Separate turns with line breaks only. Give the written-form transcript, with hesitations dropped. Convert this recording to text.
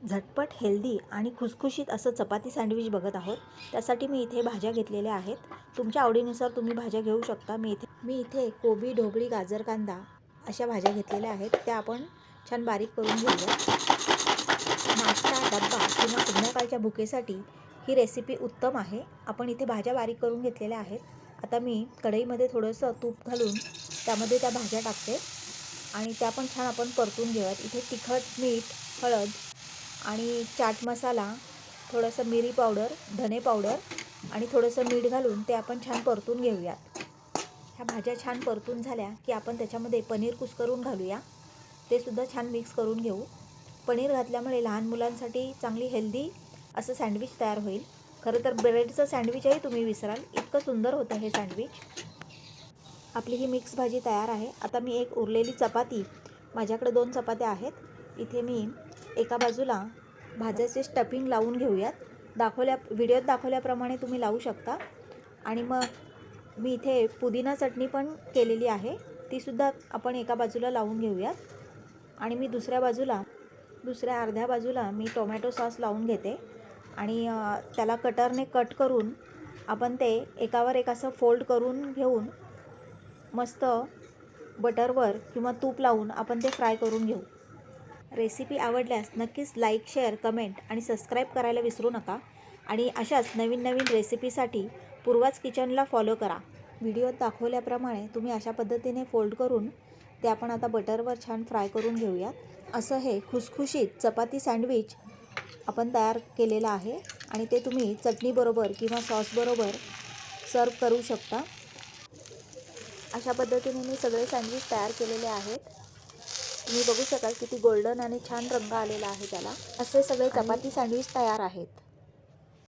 झटपट, हेल्दी आणि खुसखुशीत असं चपाती सँडविच बघत आहोत. त्यासाठी मी इथे भाज्या घेतलेल्या आहेत. तुमच्या आवडीनुसार तुम्ही भाज्या घेऊ शकता. मी इथे कोबी, ढोबळी, गाजर, कांदा अशा भाज्या घेतलेल्या आहेत. त्या आपण छान बारीक करून घेऊया. नाश्ता, डब्बा किंवा संध्याकाळच्या भुकेसाठी ही रेसिपी उत्तम आहे. आपण इथे भाज्या बारीक करून घेतलेल्या आहेत. आता मी कढईमध्ये थोडंसं तूप घालून त्यामध्ये त्या भाज्या टाकते आणि त्या पण छान आपण परतून घेऊयात. इथे तिखट, मीठ, हळद आणि चाट मसाला, थोडंसं मिरी पावडर, धने पावडर आणि थोडंसं मीठ घालून ते आपण छान परतून घेऊयात. ह्या भाज्या छान परतून झाल्या की आपण त्याच्यामध्ये पनीर कुस्करून घालूया. ते सुद्धा छान मिक्स करून घेऊ. पनीर घातल्यामुळे लहान मुलांसाठी चांगली हेल्दी असं सँडविच तयार होईल. खरं तर ब्रेडचं सँडविचही तुम्ही विसराल, इतकं सुंदर होतं हे सँडविच. आपली ही मिक्स भाजी तयार आहे. आता मी एक उरलेली चपाती, माझ्याकडे 2 चपात्या आहेत. इथे मी एका बाजूला भाज्याचे स्टफिंग लावून घेऊयात. व्हिडिओत दाखवल्याप्रमाणे तुम्ही लावू शकता. आणि मग मी इथे पुदिना चटणी पण केलेली आहे, तीसुद्धा आपण एका बाजूला लावून घेऊयात. आणि मी दुसऱ्या अर्ध्या बाजूला मी टोमॅटो सॉस लावून घेते आणि त्याला कटरने कट करून आपण ते एकावर एक असं फोल्ड करून घेऊन मस्त बटरवर किंवा तूप लावून आपण ते फ्राय करून घेऊ. रेसिपी आवडल्यास नक्कीच लाईक, शेअर, कमेंट आणि सबस्क्राईब करायला विसरू नका. आणि अशाच नवीन नवीन रेसिपीसाठी पूर्वाच किचनला फॉलो करा. व्हिडिओत दाखवल्याप्रमाणे तुम्ही अशा पद्धतीने फोल्ड करून ते आपण आता बटरवर छान फ्राय करून घेऊयात. असं हे खुसखुशीत चपाती सँडविच आपण तयार केलेलं आहे आणि ते तुम्ही चटणीबरोबर किंवा सॉसबरोबर सर्व करू शकता. अशा पद्धतीने मी सगळे सँडविच तयार केलेले आहेत. तुम्ही बघू शकाल किती गोल्डन आणि छान रंग आलेला आहे त्याला. असे सगळे चपाती सँडविच तयार आहेत.